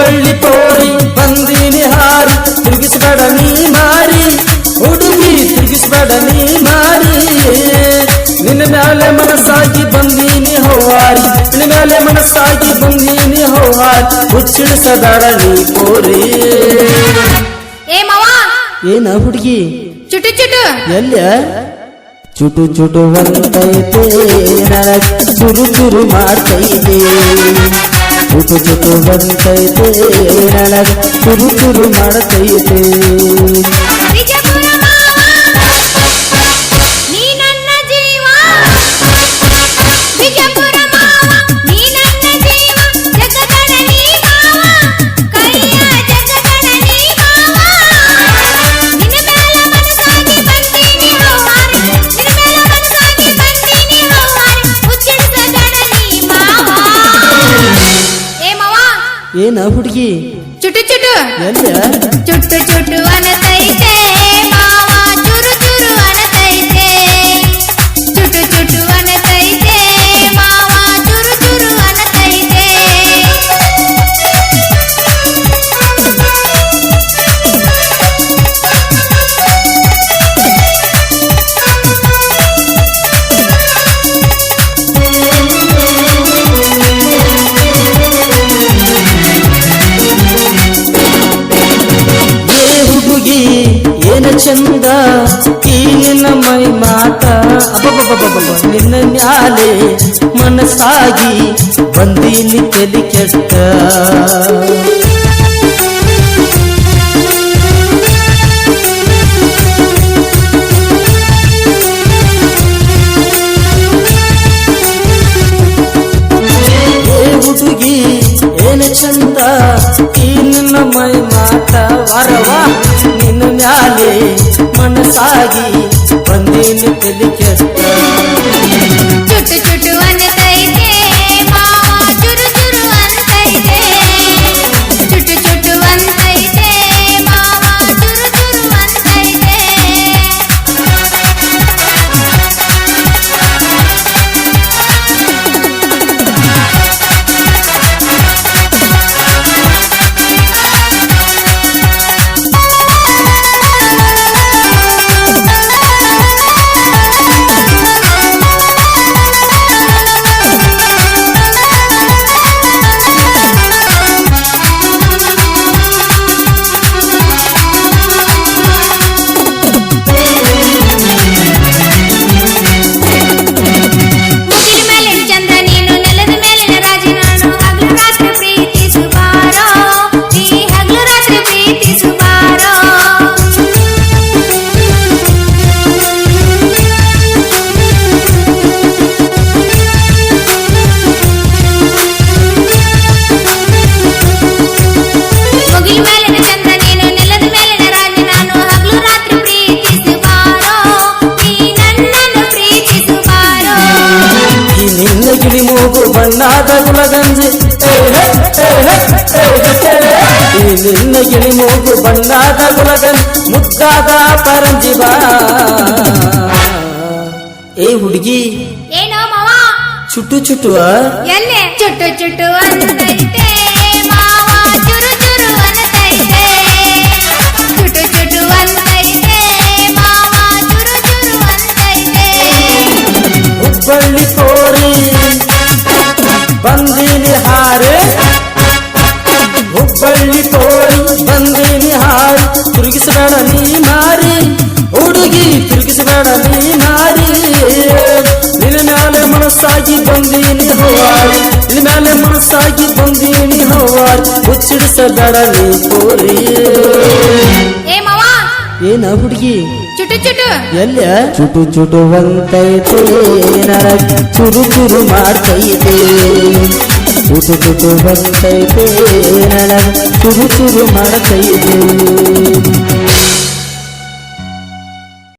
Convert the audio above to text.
ಹುಬ್ಬಳ್ಳಿ ಪೋರಿ ಬಂದೀನಿ ಹಾರಿ ತಿರುಗಿಸ್ಬೇಡ ನೀ ಮಾರಿ ಹುಡುಗಿ ತಿರುಗಿಸ್ಬೇಡ ನೀ ಮಾರಿ ನಿನ್ನ ಮ್ಯಾಲೆ ಮನಸ್ಸಾಗಿ ಬಂದೀನಿ ಹೌಹಾರಿ ನಿನ್ನ ಮ್ಯಾಲೆ ಮನಸ್ಸಾಗಿ ಬಂದೀನಿ ಹೌಹಾರಿ ಹುಚ್ಚಿಡಿಸಬೇಡ ನೀ ಪೋರಿ ಏ ಮಾವ ಏನ ಹುಡುಗಿ ಚುಟು ಚುಟು ಎಲ್ಲ ಚುಟು ಚುಟು ಅಂತೈತೆ ನನಗ ಚುರು ಚುರು ಮಾಡ್ತೈತೆ ಚುಟು ಚುಟು ಅಂತೈತೆ ನನಗ ಚುರು ಚುರು ಮಾಡ್ತೈತೆ ವಿಜಯಪುರ ಮಾವ ನೀ ನನ್ನ ಜೀವ ವಿಜಯಪುರ ಮಾವ ನೀ ನನ್ನ ಜೀವ ಜಗದಣನಿ ಮಾವ ಕೈಯ ಜಗದಣನಿ ಮಾವ ನಿನ್ನ ಮೇಲೆ ಮನಸ್ಸಾಗಿ ಬಂದೀನಿ ಹೌಹಾರಿ ನಿನ್ನ ಮೇಲೆ ಮನಸ್ಸಾಗಿ ಬಂದೀನಿ ಹೌಹಾರಿ ಹುಚ್ಚಿಡಿಸದಣನಿ ಮಾವ ಏ ಮಾವ ಏನ ಹುಡುಗಿ ಚುಟು ಚುಟು ಎಲ್ಲ ಚುಟ್ಟು ಚುಟ್ಟು ಅನತೈತೆ ಮಾವ ಚುರು ಚುರು ಅನತೈತೆ ಚುಟ್ಟು ಚುಟ್ಟು ಅನತೈತೆ ಮಾವ ಚುರು ಚುರು ಅನತೈತೆ ಹುಡುಗಿ ಏನ ಚಂದ ಈ ನಿನ್ನ ಮೈ ಮಾತ ಅಬ್ಬಬ್ಬಬ್ಬಬ್ಬ ನಿನ್ನ ಮ್ಯಾಲೆ ಮನಸ್ಸಾಗಿ ಬಂದೀನಿ ತಲೆ ಕೆಟ್ಟ ಹುಡುಗಿ ಏನ ಚಂದ ಈ ನಿನ್ನ ಮೈ ಮಾತ ವರವಾ ನಿನ್ನ ಮ್ಯಾಲೆ ಮನಸ್ಸಾಗಿ ಬಂದೀನಿ ತಲೆ ಕೆಟ್ಟ ಚುಟ್ಟು ಚುಟ್ಟು ಅನತೈತೆ ಮಾವ ಚುರು ಚುರು ಅನತೈತೆ ಚುಟ್ಟು ಚುಟ್ಟು ಅನತೈತೆ ಮಾವ ಚುರು ಚುರು ಅನತೈತೆ ಮುಗಿಲ ಮೇಲಿನ ಚಂದ್ರ ನೀನು ನೆಲದ ಮೇಲಿನ ರಾಜ ನಾನು ಹಗಲು ರಾತ್ರಿ ಪ್ರೀತಿಸುವಾರೋ ನೀ ಹಗಲು ರಾತ್ರಿ ಪ್ರೀತಿಸುವಾರೋ ಮುಗಿಲ ಮೇಲಿನ ಚಂದ್ರ ನೀನು ನೆಲದ ಮೇಲಿನ ರಾಜ ನಾನು ಹಗಲು ರಾತ್ರಿ ಪ್ರೀತಿಸುವಾರೋ ನೀ ನನ್ನನ್ನು ಪ್ರೀತಿಸುವಾರೋ ಈ ನಿನ್ನ ಗಿಳಿ ಮೂಗು ಬಣ್ಣದ ಗುಲಗಂಜಿ ಈ ನಿನ್ನ ಗಿಳಿ ಮೂಗು ಬಣ್ಣದ ಗುಲಗಂಜಿ ಮುದ್ದಾದ ಪರಂಜಿ ಬಾ ಏ ಹುಡುಗಿ ಏನೋ ಮಾವ ಚುಟ್ಟು ಚುಟ್ಟುವ ಎಲ್ಲೆ ಚುಟ್ಟು ಚುಟ್ಟು ಅನತೈತೆ ಮಾವ ಚುರು ಚುರು ಅನತೈತೆ ಚುಟ್ಟು ಚುಟ್ಟು ಅನತೈತೆ ಮಾವ ಚುರು ಚುರು ಅನತೈತೆ ಹುಬ್ಬಳ್ಳಿ ಕೋರಿ ಬಂದೀನಿ ಹಾರೆ ಹುಬ್ಬಳ್ಳಿ ಕೋರಿ ಬಂದೀನಿ ಹಾರಿ ತಿರುಗಿಸಬೇಡ ನೀ ಮಾರಿ ಹುಡುಗಿ ತಿರುಗಿಸಬೇಡ ನೀ ಮಾರಿ ನಿನ್ನ ಮ್ಯಾಲೆ ಮನಸ್ಸಾಗಿ ಬಂದೀನಿ ಹೌಹಾರಿ ನಿನ್ನ ಮ್ಯಾಲೆ ಮನಸ್ಸಾಗಿ ಬಂದೀನಿ ಹೌಹಾರಿ ಹುಚ್ಚಿಡಿಸಬೇಡ ನೀ ಕೋರಿ ಏ ಮಾವ ಏನ ಹುಡುಗಿ ಚುಟ್ಟು ಚುಟ್ಟು ಎಲ್ಲ ಚುಟು ಚುಟು ಅಂತೈತೆ ನನಗ ಚುರು ಚುರು ಮಾಡ್ತೈತೆ ಚುಟು ಚುಟು ಅಂತೈತೆ ನನಗ ಚುರು ಚುರು ಮಾಡ್ತೈತೆ